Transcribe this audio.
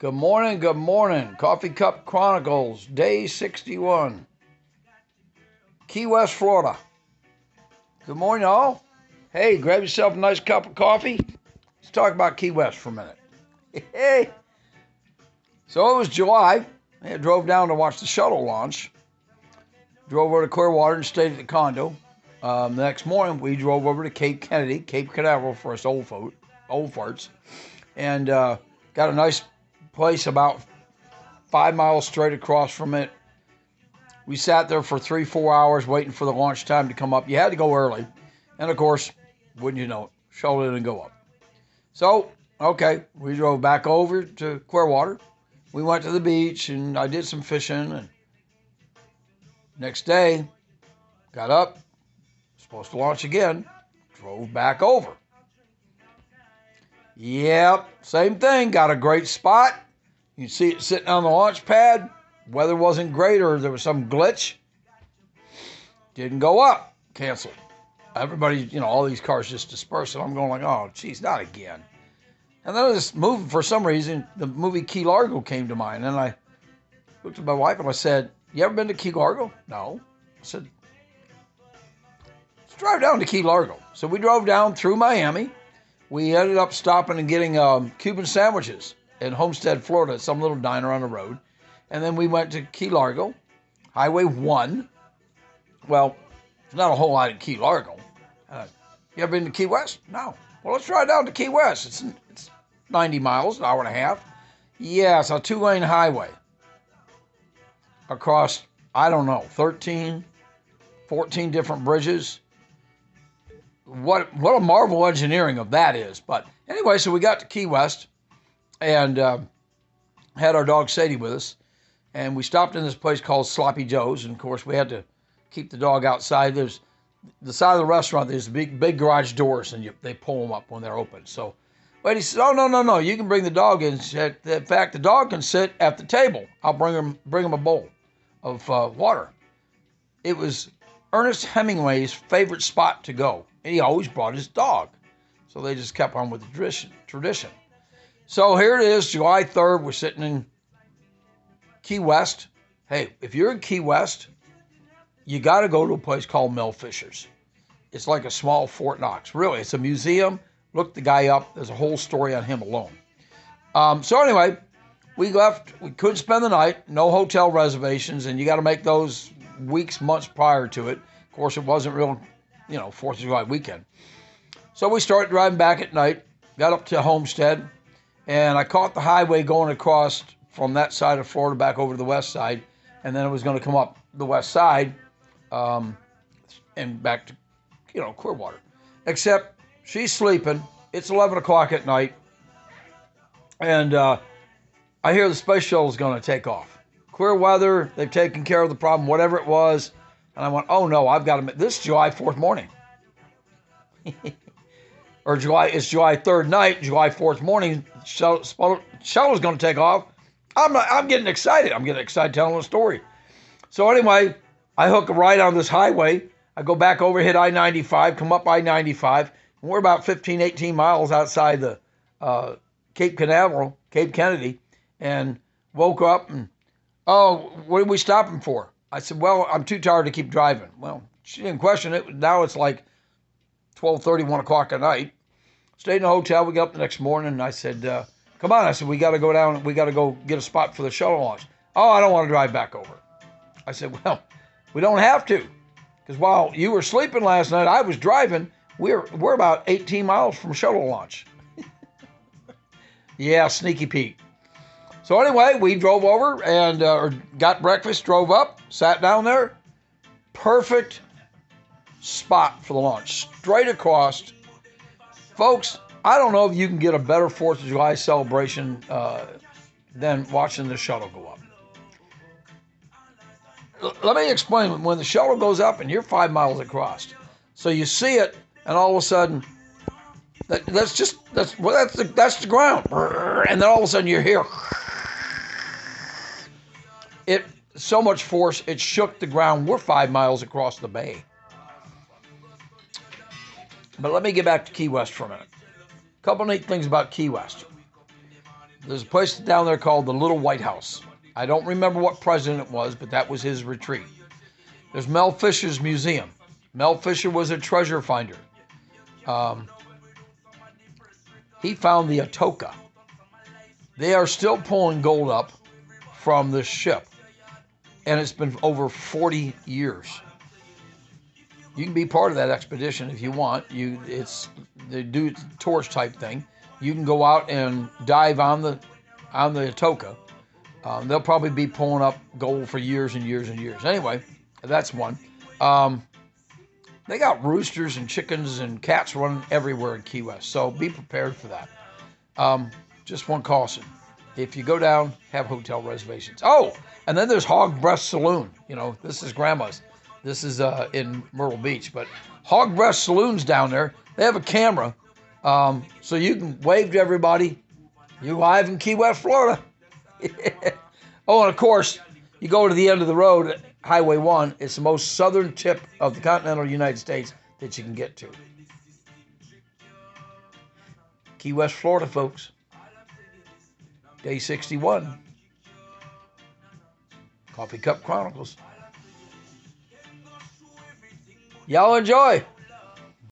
Good morning, good morning. Coffee Cup Chronicles, day 61. Key West, Florida. Good morning, all. Hey, grab yourself a nice cup of coffee. Let's talk about Key West for a minute. Hey. So it was July. I drove down to watch the shuttle launch. Drove over to Clearwater and stayed at the condo. The next morning, we drove over to Cape Kennedy, Cape Canaveral for us old farts, and got a nice place about 5 miles straight across from it. We sat there for 3-4 hours waiting for the launch time to come up. You had to go early. And of course, wouldn't you know it, shuttle didn't go up. So, okay, we drove back over to Clearwater. We went to the beach and I did some fishing. And next day, got up, supposed to launch again, drove back over. Yep, same thing. Got a great spot. You can see it sitting on the launch pad. Weather wasn't great or there was some glitch. Didn't go up. Canceled. Everybody, all these cars just dispersed. And I'm going like, oh, geez, not again. And then this movie, for some reason, the movie Key Largo came to mind. And I looked at my wife and I said, you ever been to Key Largo? No. I said, let's drive down to Key Largo. So we drove down through Miami. We ended up stopping and getting Cuban sandwiches in Homestead, Florida, some little diner on the road. And then we went to Key Largo, Highway 1. Well, there's not a whole lot in Key Largo. You ever been to Key West? No. Well, let's drive down to Key West. It's 90 miles, an hour and a half. Yeah, it's a 2-lane highway across, 13, 14 different bridges. What a marvel engineering of that is. But anyway, so we got to Key West and had our dog Sadie with us. And we stopped in this place called Sloppy Joe's. And, of course, we had to keep the dog outside. There's the side of the restaurant, there's big garage doors, and they pull them up when they're open. So lady said, oh, no, you can bring the dog in. In fact, the dog can sit at the table. I'll bring him a bowl of water. It was Ernest Hemingway's favorite spot to go. And he always brought his dog. So they just kept on with the tradition. So here it is, July 3rd. We're sitting in Key West. Hey, if you're in Key West, you got to go to a place called Mel Fisher's. It's like a small Fort Knox. Really, it's a museum. Look the guy up. There's a whole story on him alone. So anyway, we left. We couldn't spend the night. No hotel reservations, and you got to make those weeks, months prior to it. Of course, it wasn't real, 4th of July weekend. So we started driving back at night, got up to Homestead, and I caught the highway going across from that side of Florida back over to the west side, and then it was going to come up the west side and back to, Clearwater. Except she's sleeping. It's 11 o'clock at night, and I hear the space shuttle is going to take off. Clear weather, they've taken care of the problem, whatever it was. And I went, oh no, I've got to, this is July 4th morning. It's July 3rd night, July 4th morning, shuttle's going to take off. I'm getting excited. I'm getting excited telling the story. So anyway, I hook a ride on this highway. I go back over, hit I-95, come up I-95. And we're about 15, 18 miles outside the Cape Canaveral, Cape Kennedy, and woke up and, oh, what are we stopping for? I said, well, I'm too tired to keep driving. Well, she didn't question it. Now it's like 12:30, 1 o'clock at night. Stayed in a hotel. We got up the next morning, and I said, come on. I said, we got to go down. We got to go get a spot for the shuttle launch. Oh, I don't want to drive back over. I said, well, we don't have to. Because while you were sleeping last night, I was driving. We're about 18 miles from shuttle launch. Yeah, sneaky Pete. So anyway, we drove over and got breakfast, drove up, sat down there. Perfect spot for the launch, straight across. Folks, I don't know if you can get a better 4th of July celebration than watching the shuttle go up. Let me explain. When the shuttle goes up and you're 5 miles across, so you see it, and all of a sudden, that's the ground, and then all of a sudden you're here. It so much force, it shook the ground. We're 5 miles across the bay. But let me get back to Key West for a minute. A couple neat things about Key West. There's a place down there called the Little White House. I don't remember what president it was, but that was his retreat. There's Mel Fisher's museum. Mel Fisher was a treasure finder. He found the Atoka. They are still pulling gold up from this ship, and it's been over 40 years. You can be part of that expedition if you want. They do a tourist type thing. You can go out and dive on the Atoka. They'll probably be pulling up gold for years and years and years. Anyway, that's one. They got roosters and chickens and cats running everywhere in Key West, so be prepared for that. Just one caution. If you go down, have hotel reservations. Oh, and then there's Hog Breast Saloon. You know, this is Grandma's. This is in Myrtle Beach. But Hog Breast Saloon's down there. They have a camera, so you can wave to everybody. You're live in Key West, Florida. Oh, and of course, you go to the end of the road, Highway 1. It's the most southern tip of the continental United States that you can get to. Key West, Florida, folks. Day 61. Coffee Cup Chronicles. Y'all enjoy.